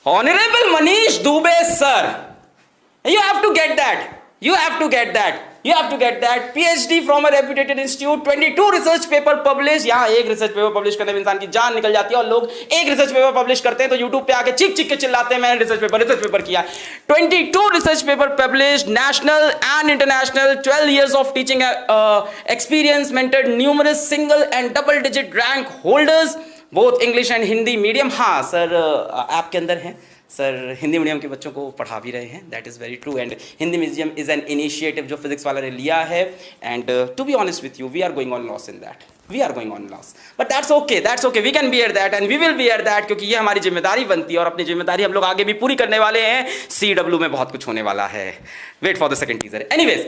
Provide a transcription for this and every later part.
Honorable Manish Dubey, sir. You have to get that. You have to get that. You have to get that. PhD from a reputed institute, 22 research paper published. यहाँ एक research paper publish करने में इंसान की जान निकल जाती है और लोग एक research paper publish करते हैं तो YouTube पे आके चिक चिक के चिल्लाते हैं मैंने research paper किया. 22 research paper published, national and international, 12 years of teaching experience, mentored numerous single and double digit rank holders, both English and Hindi medium. हाँ सर ऐप के अंदर हैं सर, हिंदी मीडियम के बच्चों को पढ़ा भी रहे हैं. That is very true. And Hindi medium is an initiative जो फिजिक्स वाला ने लिया है. And to be honest with you, we are going on loss in that. We are going on loss, but that's okay. We can bear that and we will bear that, क्योंकि ये हमारी जिम्मेदारी बनती है और अपनी जिम्मेदारी हम लोग आगे भी पूरी करने वाले हैं. CW में बहुत कुछ होने वाला है. Wait for the second teaser. Anyways,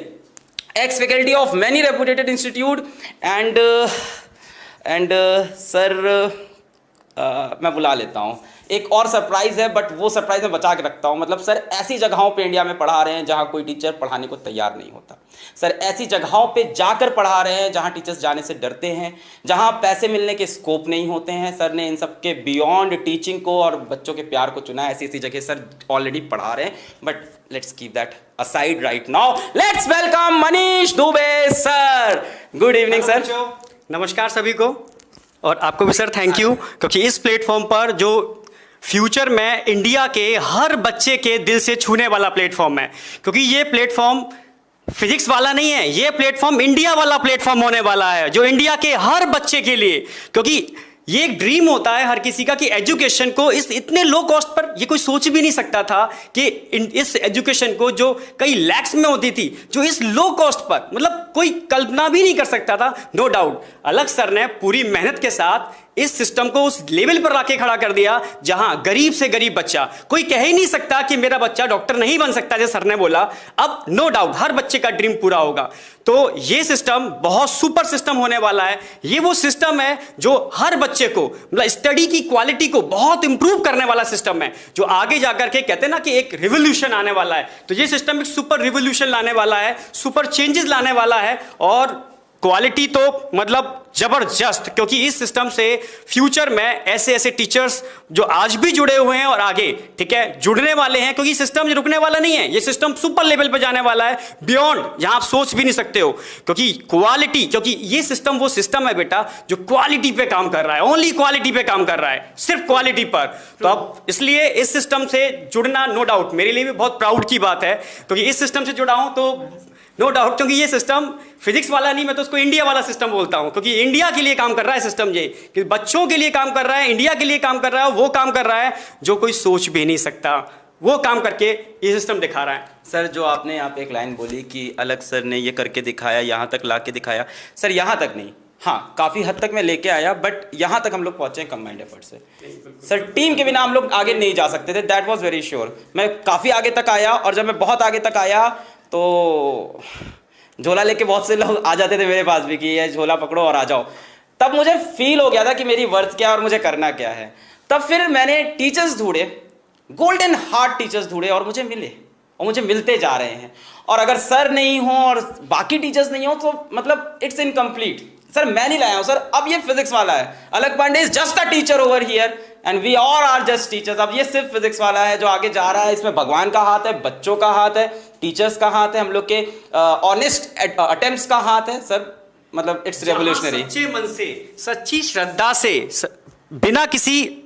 ex faculty of many reputed institute and sir मैं बुला लेता हूँ. एक और सरप्राइज है, बट वो सरप्राइज मैं बचा के रखता हूँ. मतलब सर ऐसी जगहों पे इंडिया में पढ़ा रहे हैं जहाँ कोई टीचर पढ़ाने को तैयार नहीं होता. सर ऐसी जगहों पे जाकर पढ़ा रहे हैं जहाँ टीचर्स जाने से डरते हैं, जहाँ पैसे मिलने के स्कोप नहीं होते हैं. सर ने इन सब के बियॉन्ड टीचिंग को और बच्चों के प्यार को चुना है. ऐसी जगह सर ऑलरेडी पढ़ा रहे हैं, but let's keep that aside right now. Let's welcome Manish Dubey sir. Good evening sir. नमस्कार सभी को, और आपको भी सर थैंक यू, क्योंकि इस प्लेटफॉर्म पर जो फ्यूचर में इंडिया के हर बच्चे के दिल से छूने वाला प्लेटफॉर्म है, क्योंकि ये प्लेटफॉर्म फिजिक्स वाला नहीं है, ये प्लेटफॉर्म इंडिया वाला प्लेटफॉर्म होने वाला है, जो इंडिया के हर बच्चे के लिए, क्योंकि ये एक ड्रीम होता है हर किसी का कि एजुकेशन को इस इतने लो कॉस्ट पर, ये कोई सोच भी नहीं सकता था कि इस एजुकेशन को जो कई लैक्स में होती थी, जो इस लो कॉस्ट पर, मतलब कोई कल्पना भी नहीं कर सकता था. नो डाउट अलग सर ने पूरी मेहनत के साथ इस सिस्टम को उस लेवल पर लाके खड़ा कर दिया जहां गरीब से गरीब बच्चा, कोई कह ही नहीं सकता कि मेरा बच्चा डॉक्टर नहीं बन सकता, जैसे सर ने बोला. अब नो डाउट हर बच्चे का ड्रीम पूरा होगा. तो ये सिस्टम बहुत सुपर सिस्टम होने वाला है. ये वो सिस्टम है जो हर बच्चे को, मतलब स्टडी की क्वालिटी को बहुत इंप्रूव करने वाला सिस्टम है, जो आगे जाकर के कहते हैं ना कि एक रिवोल्यूशन आने वाला है. तो ये सिस्टम एक सुपर रिवोल्यूशन लाने वाला है, सुपर चेंजेस लाने वाला है, और क्वालिटी तो मतलब जबरदस्त, क्योंकि इस सिस्टम से फ्यूचर में ऐसे ऐसे टीचर्स जो आज भी जुड़े हुए हैं और आगे ठीक है जुड़ने वाले हैं, क्योंकि सिस्टम रुकने वाला नहीं है. ये सिस्टम सुपर लेवल पे जाने वाला है, बियॉन्ड जहां आप सोच भी नहीं सकते हो, क्योंकि क्वालिटी, क्योंकि ये सिस्टम वो सिस्टम है बेटा जो क्वालिटी पे काम कर रहा है, ओनली क्वालिटी पे काम कर रहा है, सिर्फ क्वालिटी पर. तो अब इसलिए इस सिस्टम से जुड़ना नो डाउट मेरे लिए भी बहुत प्राउड की बात है, क्योंकि इस सिस्टम से जुड़ा हूं तो नो डाउट, क्योंकि ये सिस्टम फिजिक्स वाला नहीं, मैं तो उसको इंडिया वाला सिस्टम बोलता हूं, क्योंकि इंडिया के लिए काम कर रहा है सिस्टम. ये कि बच्चों के लिए काम कर रहा है, इंडिया के लिए काम कर रहा है, वो काम कर रहा है जो कोई सोच भी नहीं सकता, वो काम करके ये सिस्टम दिखा रहा है. सर जो आपने यहाँ पे एक लाइन बोली कि अलग सर ने ये करके दिखाया, यहाँ तक ला के दिखाया, सर यहाँ तक नहीं, हाँ काफ़ी हद तक मैं लेके आया, बट यहाँ तक हम लोग पहुँचे कंबाइंड एफर्ट से. सर टीम के बिना हम लोग आगे नहीं जा सकते थे, दैट वाज वेरी श्योर. मैं काफ़ी आगे तक आया, और जब मैं बहुत आगे तक आया तो झोला लेके बहुत से लोग आ जाते थे मेरे पास भी कि ये झोला पकड़ो और आ जाओ. तब मुझे फील हो गया था कि मेरी वर्थ क्या है और मुझे करना क्या है. तब फिर मैंने टीचर्स ढूंढे, गोल्डन हार्ट टीचर्स ढूंढे, और मुझे मिले, और मुझे मिलते जा रहे हैं. और अगर सर नहीं हो और बाकी टीचर्स नहीं हो तो मतलब इट्स इनकम्प्लीट. सर मैं नहीं लाया हूँ सर, अब ये फिजिक्स वाला है. Alakh Pandey is just a teacher over here and we all are just teachers. अब ये सिर्फ फिजिक्स वाला है जो आगे जा रहा है. इसमें भगवान का हाथ है, बच्चों का हाथ है, टीचर्स का हाथ है, हम लोग के ऑनेस्ट अटेम्प्ट्स का हाथ है. सर मतलब इट्स रेवोल्यूशनरी. सच्चे मन से, सच्ची श्रद्धा से, बिना किसी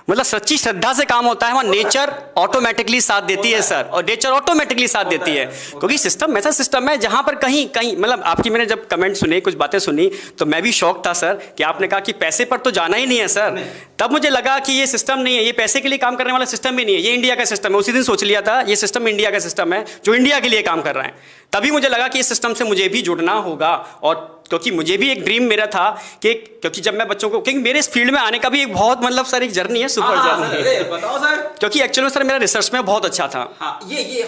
मतलब सच्ची श्रद्धा से काम होता है, वहाँ नेचर ऑटोमेटिकली साथ देती है सर, और नेचर ऑटोमेटिकली साथ देती है, क्योंकि सिस्टम ऐसा सिस्टम है जहाँ पर कहीं कहीं मतलब आपकी मैंने जब कमेंट सुने, कुछ बातें सुनी, तो मैं भी शौक था सर कि आपने कहा कि पैसे पर तो जाना ही नहीं है सर. तब मुझे लगा कि ये सिस्टम नहीं है, ये पैसे के लिए काम करने वाला सिस्टम भी नहीं है, ये इंडिया का सिस्टम है. उसी दिन सोच लिया था ये सिस्टम इंडिया का सिस्टम है जो इंडिया के लिए काम कर रहा है. तभी मुझे लगा कि इस सिस्टम से मुझे भी जुड़ना होगा, और क्योंकि मुझे भी एक ड्रीम मेरा था कि क्योंकि जब मैं बच्चों को, क्योंकि मेरे इस फील्ड में आने का भी एक बहुत मतलब सर एक जर्नी है, सुपर जर्नी. बताओ सर. क्योंकि एक्चुअली सर मेरा रिसर्च में बहुत अच्छा था. ये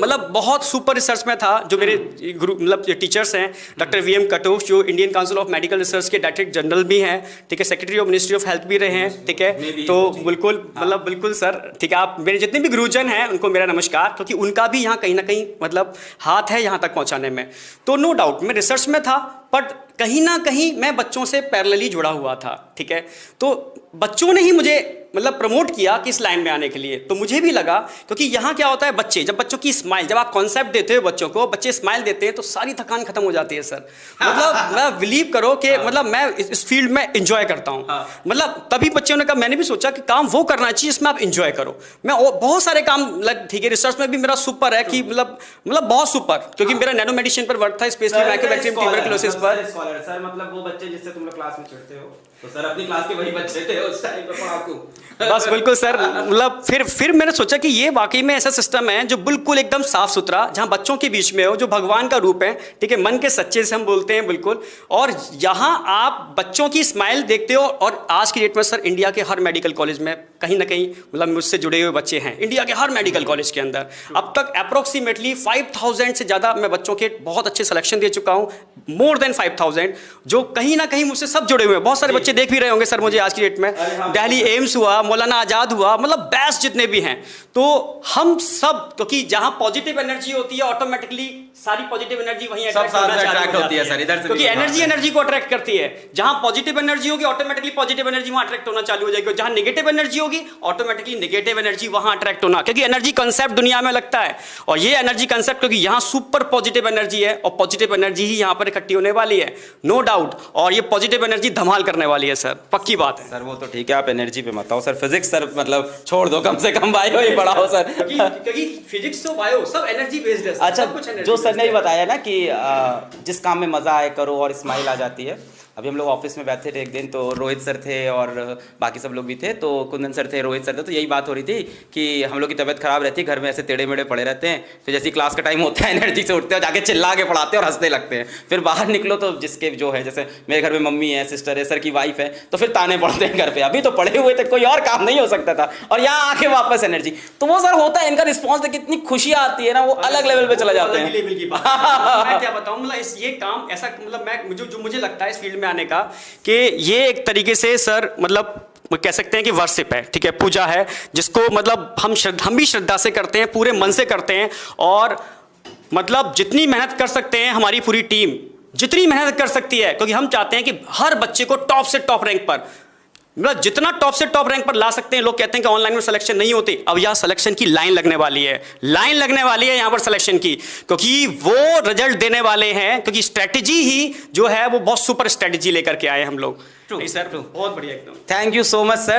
मतलब बहुत सुपर रिसर्च में था. जो मेरे ग्रुप मतलब टीचर्स हैं, डॉक्टर VM कटोच जो Indian council of medical research के डायरेक्टर जनरल भी हैं, ठीक है, secretary of ministry of health भी रहे हैं, ठीक है. तो बिल्कुल मतलब बिल्कुल सर, ठीक है, आप मेरे जितने भी गुरुजन हैं उनको मेरा नमस्कार, क्योंकि उनका भी यहाँ कहीं ना कहीं मतलब हाथ है यहाँ तक पहुँचाने में. तो नो डाउट मैं रिसर्च में था, बट कहीं ना कहीं मैं बच्चों से पैरेलली जुड़ा हुआ था, ठीक है। तो बच्चों ने ही मुझे मतलब प्रमोट किया कि इस लाइन में आने के लिए। तो मुझे भी लगा, क्योंकि यहाँ क्या होता है, बच्चे जब बच्चों की स्माइल, जब आप कॉन्सेप्ट देते हो बच्चों को, बच्चे स्माइल देते हैं तो सारी थकान खत्म हो जाती है सर। मतलब मैं बिलीव करो कि मतलब मैं इस फील्ड में इंजॉय करता हूँ। मतलब तभी बच्चों ने कहा, मैंने भी सोचा कि काम वो करना चाहिए जिसमें आप इंजॉय करो। मैं बहुत सारे काम ठीक है, रिसर्च में भी मेरा सुपर है कि मतलब बहुत सुपर, क्योंकि मेरा नैनो मेडिसिन पर वर्क था, स्पेशली माइक्रोबैक्टीरियम ट्यूबरकुलोसिस पर। सर मतलब वो बच्चे जिससे तुम लोग क्लास में चिढ़ते हो, तो सर अपनी क्लास के वही बच्चे थे उस टाइम पे पढ़ाकू। बस बिल्कुल सर, मतलब फिर मैंने सोचा कि ये वाकई में ऐसा सिस्टम है जो बिल्कुल एकदम साफ सुथरा, जहां बच्चों के बीच में हो, जो भगवान का रूप है, ठीक है, मन के सच्चे से हम बोलते हैं बिल्कुल। और यहाँ आप बच्चों की स्माइल देखते हो। और आज की डेट में सर इंडिया के हर मेडिकल कॉलेज में कहीं ना कहीं मतलब मुझसे जुड़े हुए बच्चे हैं, इंडिया के हर मेडिकल कॉलेज के अंदर। अब तक अप्रोक्सीमेटली 5000 से ज़्यादा मैं बच्चों के बहुत अच्छे सिलेक्शन दे चुका हूँ, मोर देन 5000, जो कहीं ना कहीं मुझसे सब जुड़े हुए हैं। बहुत सारे बच्चे देख भी रहे होंगे सर मुझे आज की डेट में, दिल्ली एम्स हुआ, मौलाना आजाद हुआ, मतलब बेस्ट जितने भी हैं। तो हम सब, क्योंकि जहां पॉजिटिव एनर्जी होती है ऑटोमेटिकली सारी पॉजिटिव एनर्जी वहीं अट्रैक्ट होती है सर, इधर से, क्योंकि एनर्जी को अट्रैक्ट करती है। जहां पॉजिटिव एनर्जी होगी ऑटोमेटिकली पॉजिटिव एनर्जी वहां अट्रैक्ट होना चालू हो जाएगी, जहां नेगेटिव एनर्जी होगी ऑटोमेटिकली नेगेटिव एनर्जी वहां अट्रैक्ट होना, क्योंकि एनर्जी कंसेप्ट दुनिया में लगता है। और ये एनर्जी कंसेप्ट, क्योंकि यहां सुपर पॉजिटिव एनर्जी है और पॉजिटिव एनर्जी ही यहां पर इकट्ठी होने वाली है, नो डाउट। और ये पॉजिटिव एनर्जी धमाल करने वाली है सर, पक्की बात है सर। वो तो ठीक है, आप एनर्जी पे मत आओ सर, फिजिक्स सर मतलब छोड़ दो, कम से कम बायो ही पढ़ाओ सर, क्योंकि फिजिक्स तो बायो सब एनर्जी बेस्ड है। अच्छा, जो सर ने बताया ना कि जिस काम में मजा आए करो और स्माइल आ जाती है। अभी हम लोग ऑफिस में बैठे थे एक दिन, तो रोहित सर थे और बाकी सब लोग भी थे, तो कुंदन सर थे, रोहित सर थे, तो यही बात हो रही थी कि हम लोग की तबीयत खराब रहती है, घर में ऐसे टेढ़े मेढ़े पड़े रहते हैं, फिर जैसे क्लास का टाइम होता है एनर्जी से उठते हैं, जाके चिल्ला के पढ़ाते हैं और हंसने लगते हैं। फिर बाहर निकलो तो जिसके जो है, जैसे मेरे घर में मम्मी है, सिस्टर है, सर की वाइफ है, तो फिर ताने पड़ते हैं घर पे, अभी तो पढ़े हुए थे, कोई और काम नहीं हो सकता था, और यहाँ आके वापस एनर्जी। तो वो सर होता है, इनका रिस्पॉन्स देख कितनी खुशी आती है ना, वो अलग लेवल पे चला जाते हैं। मैं क्या बताऊं, मतलब ये काम ऐसा, मतलब मैं जो मुझे लगता है इस फील्ड में आने का, कि ये एक तरीके से सर मतलब कह सकते हैं कि वर्शिप है, ठीक है, पूजा है, जिसको मतलब हम भी श्रद्धा से करते हैं, पूरे मन से करते हैं। और मतलब जितनी मेहनत कर सकते हैं, हमारी पूरी टीम जितनी मेहनत कर सकती है, क्योंकि हम चाहते हैं कि हर बच्चे को टॉप से टॉप रैंक पर, मतलब जितना टॉप से टॉप रैंक पर ला सकते हैं। लोग कहते हैं कि ऑनलाइन में सिलेक्शन नहीं होती, अब यहाँ सिलेक्शन की लाइन लगने वाली है, यहाँ पर सिलेक्शन की, क्योंकि वो रिजल्ट देने वाले हैं, क्योंकि स्ट्रेटेजी ही जो है वो बहुत सुपर स्ट्रेटेजी लेकर के आए हम लोग। नहीं सर, बहुत बढ़िया एकदम। Thank you so much sir.